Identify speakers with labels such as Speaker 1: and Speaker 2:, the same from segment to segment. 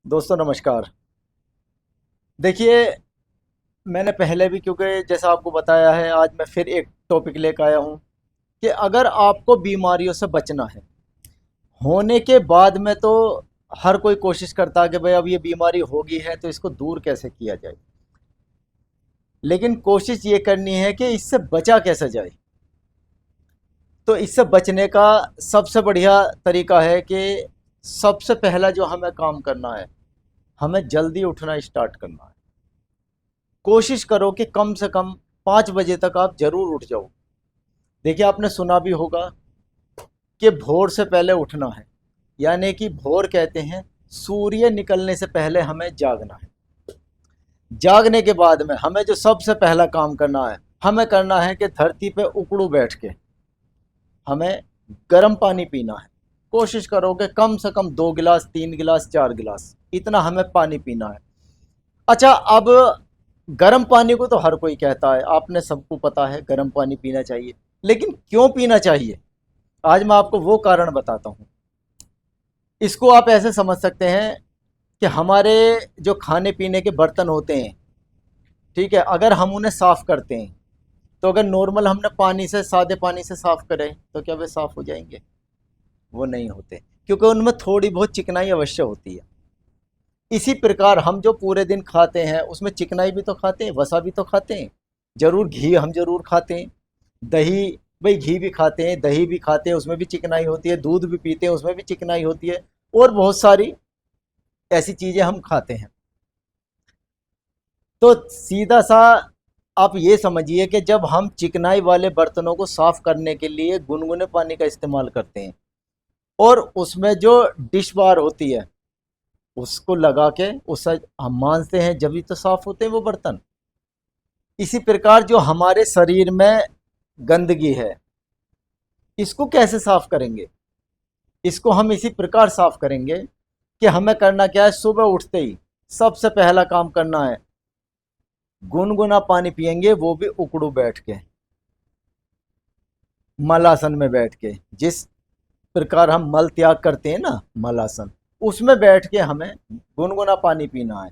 Speaker 1: दोस्तों नमस्कार। देखिए, मैंने पहले भी क्योंकि जैसा आपको बताया है, आज मैं फिर एक टॉपिक लेकर आया हूँ कि अगर आपको बीमारियों से बचना है, होने के बाद में तो हर कोई कोशिश करता है कि भाई अब ये बीमारी होगी है तो इसको दूर कैसे किया जाए। लेकिन कोशिश ये करनी है कि इससे बचा कैसे जाए। तो इससे बचने का सबसे बढ़िया तरीका है कि सबसे पहला जो हमें काम करना है, हमें जल्दी उठना स्टार्ट करना है। कोशिश करो कि कम से कम 5 बजे तक आप जरूर उठ जाओ। देखिए, आपने सुना भी होगा कि भोर से पहले उठना है, यानी कि भोर कहते हैं सूर्य निकलने से पहले हमें जागना है। जागने के बाद में हमें जो सबसे पहला काम करना है, हमें करना है कि धरती पे उकड़ू बैठ के हमें गर्म पानी पीना है। कोशिश करो कि कम से कम 2 गिलास, 3 गिलास, 4 गिलास, इतना हमें पानी पीना है। अच्छा, अब गर्म पानी को तो हर कोई कहता है, आपने सबको पता है गर्म पानी पीना चाहिए। लेकिन क्यों पीना चाहिए, आज मैं आपको वो कारण बताता हूँ। इसको आप ऐसे समझ सकते हैं कि हमारे जो खाने पीने के बर्तन होते हैं, ठीक है, अगर हम उन्हें साफ़ करते हैं तो अगर नॉर्मल हमने पानी से, सादे पानी से साफ़ करें तो क्या वे साफ़ हो जाएंगे? वो नहीं होते, क्योंकि उनमें थोड़ी बहुत चिकनाई अवश्य होती है। इसी प्रकार हम जो पूरे दिन खाते हैं उसमें चिकनाई भी तो खाते हैं, वसा भी तो खाते हैं, जरूर घी हम जरूर खाते हैं, दही, भाई घी भी खाते हैं, दही भी खाते हैं, उसमें भी चिकनाई होती है, दूध भी पीते हैं, उसमें भी चिकनाई होती है, और बहुत सारी ऐसी चीज़ें हम खाते हैं। तो सीधा सा आप ये समझिए कि जब हम चिकनाई वाले बर्तनों को साफ करने के लिए गुनगुने पानी का इस्तेमाल करते हैं, और उसमें जो डिश बार होती है उसको लगा के उससे हम मांजते हैं, जब भी तो साफ होते हैं वो बर्तन। इसी प्रकार जो हमारे शरीर में गंदगी है, इसको कैसे साफ करेंगे? इसको हम इसी प्रकार साफ करेंगे कि हमें करना क्या है, सुबह उठते ही सबसे पहला काम करना है, गुनगुना पानी पिएंगे, वो भी उकड़ू बैठ के, मलासन में बैठ के। जिस प्रकार हम मल त्याग करते हैं ना, मलासन, उसमें बैठ के हमें गुनगुना पानी पीना है,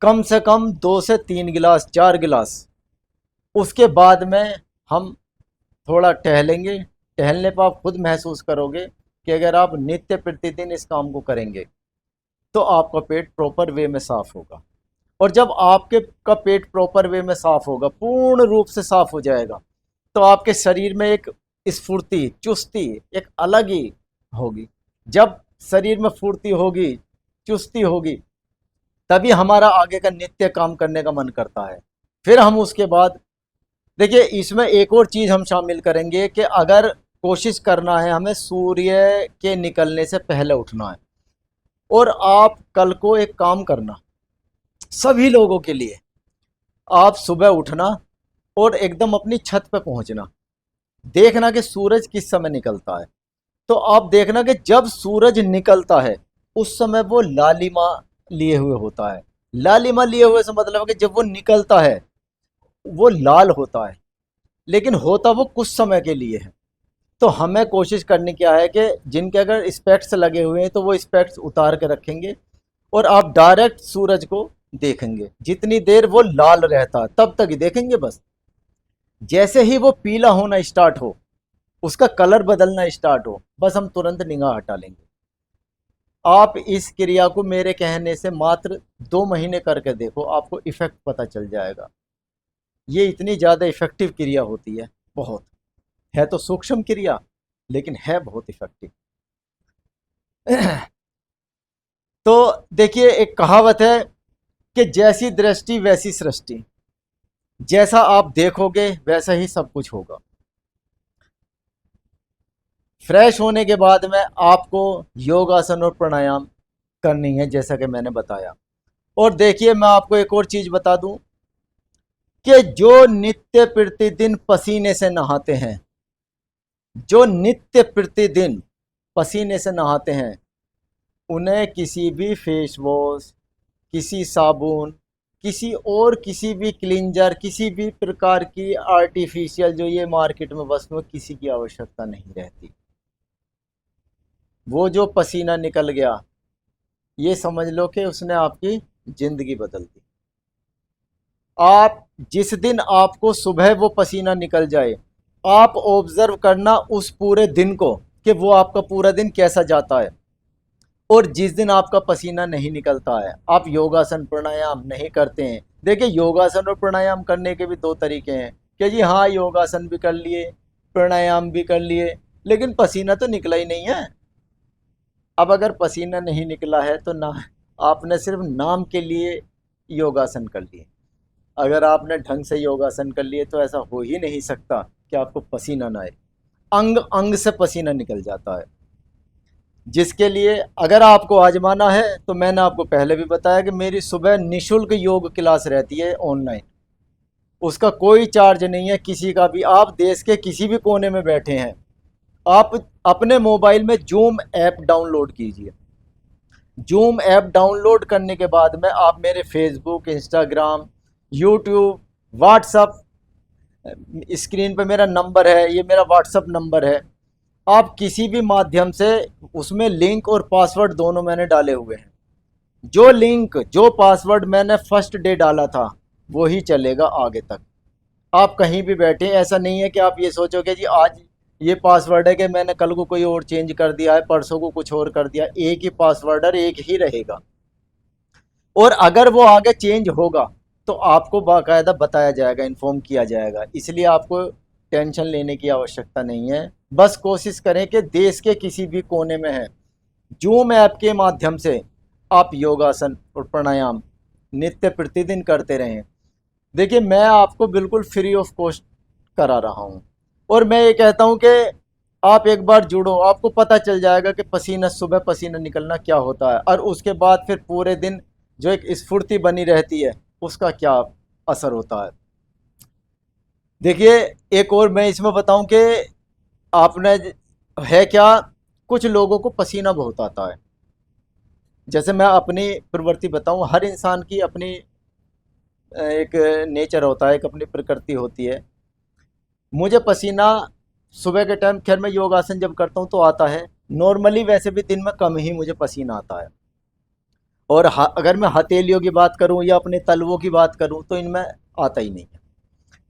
Speaker 1: कम से कम 2 से 3 गिलास, 4 गिलास। उसके बाद में हम थोड़ा टहलेंगे। टहलने पर आप खुद महसूस करोगे कि अगर आप नित्य प्रतिदिन इस काम को करेंगे तो आपका पेट प्रॉपर वे में साफ होगा। और जब आपके का पेट प्रॉपर वे में साफ होगा, पूर्ण रूप से साफ हो जाएगा, तो आपके शरीर में एक स्फूर्ति, चुस्ती एक अलग ही होगी। जब शरीर में फुर्ती होगी, चुस्ती होगी, तभी हमारा आगे का नित्य काम करने का मन करता है। फिर हम उसके बाद, देखिए, इसमें एक और चीज़ हम शामिल करेंगे कि अगर कोशिश करना है हमें सूर्य के निकलने से पहले उठना है, और आप कल को एक काम करना, सभी लोगों के लिए, आप सुबह उठना और एकदम अपनी छत पे पहुंचना, देखना कि सूरज किस समय निकलता है। तो आप देखना कि जब सूरज निकलता है उस समय वो लालिमा लिए हुए होता है। लालिमा लिए हुए से मतलब है कि जब वो निकलता है वो लाल होता है, लेकिन होता वो कुछ समय के लिए है। तो हमें कोशिश करनी क्या है कि जिनके अगर स्पेक्ट्स लगे हुए हैं तो वो स्पेक्ट्स उतार के रखेंगे, और आप डायरेक्ट सूरज को देखेंगे। जितनी देर वो लाल रहता है तब तक ही देखेंगे बस। जैसे ही वो पीला होना स्टार्ट हो, उसका कलर बदलना स्टार्ट हो, बस हम तुरंत निगाह हटा लेंगे। आप इस क्रिया को मेरे कहने से मात्र 2 महीने करके देखो, आपको इफेक्ट पता चल जाएगा। ये इतनी ज़्यादा इफेक्टिव क्रिया होती है, बहुत। है तो सूक्ष्म क्रिया, लेकिन है बहुत इफेक्टिव। तो देखिए, एक कहावत है कि जैसी दृष्टि वैसी सृष्टि। जैसा आप देखोगे वैसा ही सब कुछ होगा। फ्रेश होने के बाद में आपको योगासन और प्राणायाम करनी है, जैसा कि मैंने बताया। और देखिए, मैं आपको एक और चीज बता दूं कि जो नित्य प्रतिदिन पसीने से नहाते हैं, जो नित्य प्रतिदिन पसीने से नहाते हैं, उन्हें किसी भी फेस वॉश, किसी साबुन, किसी और किसी भी क्लींजर, किसी भी प्रकार की आर्टिफिशियल जो ये मार्केट में वस्तुएं, किसी की आवश्यकता नहीं रहती। वो जो पसीना निकल गया, ये समझ लो कि उसने आपकी ज़िंदगी बदल दी। आप जिस दिन आपको सुबह वो पसीना निकल जाए, आप ऑब्जर्व करना उस पूरे दिन को कि वो आपका पूरा दिन कैसा जाता है। और जिस दिन आपका पसीना नहीं निकलता है, आप योगासन प्राणायाम नहीं करते हैं। देखिए, योगासन और प्राणायाम करने के भी दो तरीके हैं कि जी हाँ, योगासन भी कर लिए, प्राणायाम भी कर लिए, लेकिन पसीना तो निकला ही नहीं है। अब अगर पसीना नहीं निकला है तो ना, आपने सिर्फ नाम के लिए योगासन कर लिए। अगर आपने ढंग से योगासन कर लिए तो ऐसा हो ही नहीं सकता कि आपको पसीना ना आए। अंग अंग से पसीना निकल जाता है। जिसके लिए अगर आपको आजमाना है तो मैंने आपको पहले भी बताया कि मेरी सुबह निशुल्क योग क्लास रहती है ऑनलाइन। उसका कोई चार्ज नहीं है किसी का भी। आप देश के किसी भी कोने में बैठे हैं, आप अपने मोबाइल में जूम ऐप डाउनलोड कीजिए। जूम ऐप डाउनलोड करने के बाद में आप मेरे Facebook, Instagram, YouTube, WhatsApp, screen पे मेरा नंबर है, ये मेरा व्हाट्सअप नंबर है। आप किसी भी माध्यम से, उसमें लिंक और पासवर्ड दोनों मैंने डाले हुए हैं। जो लिंक, जो पासवर्ड मैंने फर्स्ट डे डाला था वो ही चलेगा आगे तक। आप कहीं भी बैठे, ऐसा नहीं है कि आप ये सोचोगे जी आज ये पासवर्ड है कि मैंने कल को कोई और चेंज कर दिया है, परसों को कुछ और कर दिया। एक ही पासवर्ड है, एक ही रहेगा। और अगर वो आगे चेंज होगा तो आपको बाकायदा बताया जाएगा, इन्फॉर्म किया जाएगा। इसलिए आपको टेंशन लेने की आवश्यकता नहीं है। बस कोशिश करें कि देश के किसी भी कोने में है, जूम ऐप के माध्यम से आप योगासन और प्राणायाम नित्य प्रतिदिन करते रहें। देखिए, मैं आपको बिल्कुल फ्री ऑफ कॉस्ट करा रहा हूँ। और मैं ये कहता हूँ कि आप एक बार जुड़ो, आपको पता चल जाएगा कि पसीना, सुबह पसीना निकलना क्या होता है, और उसके बाद फिर पूरे दिन जो एक स्फूर्ति बनी रहती है उसका क्या असर होता है। देखिए, एक और मैं इसमें बताऊं कि आपने, है क्या, कुछ लोगों को पसीना बहुत आता है। जैसे मैं अपनी प्रवृत्ति बताऊं, हर इंसान की अपनी एक नेचर होता है, एक अपनी प्रकृति होती है। मुझे पसीना सुबह के टाइम, खैर मैं योगासन जब करता हूँ तो आता है। नॉर्मली वैसे भी दिन में कम ही मुझे पसीना आता है। और अगर मैं हथेलियों की बात करूँ या अपने तलवों की बात करूँ तो इनमें आता ही नहीं है।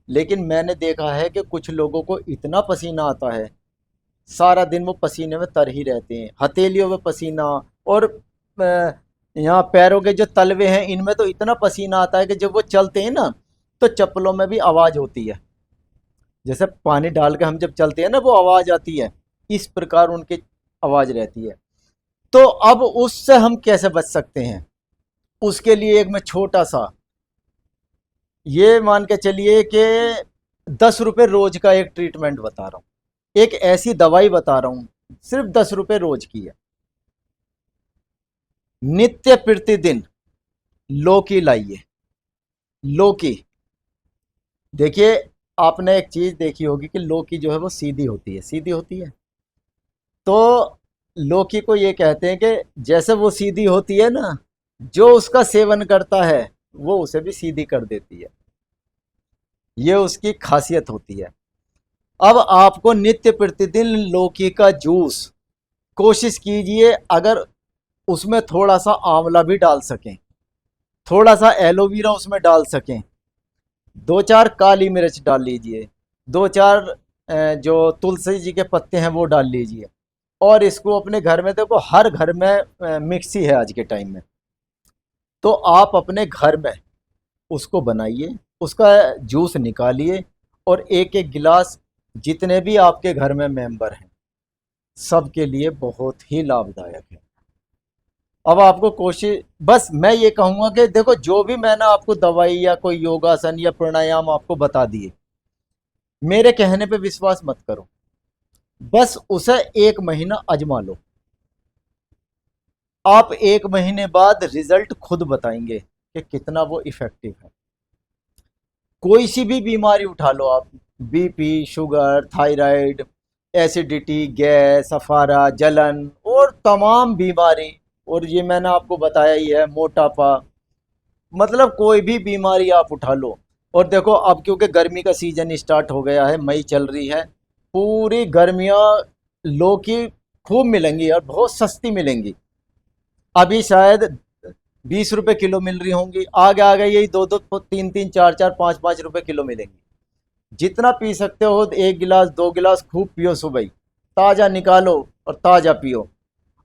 Speaker 1: लेकिन मैंने देखा है कि कुछ लोगों को इतना पसीना आता है, सारा दिन वो पसीने में तर ही रहते हैं, हथेलियों में पसीना। और यहाँ पैरों के जो तलवे हैं इनमें तो इतना पसीना आता है कि जब वो चलते हैं ना तो चप्पलों में भी आवाज़ होती है। जैसे पानी डाल के हम जब चलते हैं ना, वो आवाज़ आती है, इस प्रकार उनकी आवाज़ रहती है। तो अब उससे हम कैसे बच सकते हैं? उसके लिए एक मैं छोटा सा, ये मान के चलिए कि 10 रुपये रोज का एक ट्रीटमेंट बता रहा हूँ, एक ऐसी दवाई बता रहा हूँ, सिर्फ 10 रुपये रोज की है। नित्य प्रतिदिन लौकी लाइए। लौकी, देखिए, आपने एक चीज देखी होगी कि लौकी जो है वो सीधी होती है, सीधी होती है। तो लौकी को ये कहते हैं कि जैसे वो सीधी होती है ना, जो उसका सेवन करता है वो उसे भी सीधी कर देती है। ये उसकी खासियत होती है। अब आपको नित्य प्रतिदिन लौकी का जूस, कोशिश कीजिए अगर उसमें थोड़ा सा आंवला भी डाल सकें, थोड़ा सा एलोवेरा उसमें डाल सकें, दो चार काली मिर्च डाल लीजिए, दो चार जो तुलसी जी के पत्ते हैं वो डाल लीजिए। और इसको अपने घर में, देखो हर घर में मिक्सी है आज के टाइम में, तो आप अपने घर में उसको बनाइए, उसका जूस निकालिए, और एक एक गिलास जितने भी आपके घर में मेंबर हैं सबके लिए बहुत ही लाभदायक है। अब आपको कोशिश, बस मैं ये कहूँगा कि देखो, जो भी मैंने आपको दवाई या कोई योगासन या प्राणायाम आपको बता दिए, मेरे कहने पे विश्वास मत करो। बस उसे 1 महीना आजमा लो। आप 1 महीने बाद रिजल्ट खुद बताएंगे कि कितना वो इफेक्टिव है। कोई सी भी बीमारी उठा लो आप, BP, sugar, thyroid, acidity, gas, अफारा, जलन और तमाम बीमारी, और ये मैंने आपको बताया ही है, मोटापा, मतलब कोई भी बीमारी आप उठा लो। और देखो, अब क्योंकि गर्मी का सीजन स्टार्ट हो गया है, मई चल रही है, पूरी गर्मियाँ लौकी खूब मिलेंगी और बहुत सस्ती मिलेंगी। अभी शायद 20 रुपए किलो मिल रही होंगी, आगे आगे यही दो दो तीन तीन चार चार पाँच पाँच रुपए किलो मिलेंगी। जितना पी सकते हो, 1 गिलास 2 गिलास खूब पियो सुबह ही, ताज़ा निकालो और ताज़ा पियो।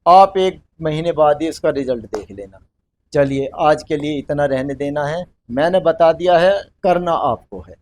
Speaker 1: आप 1 महीने बाद ही उसका रिजल्ट देख लेना। चलिए आज के लिए इतना रहने देना है, मैंने बता दिया है, करना आपको है।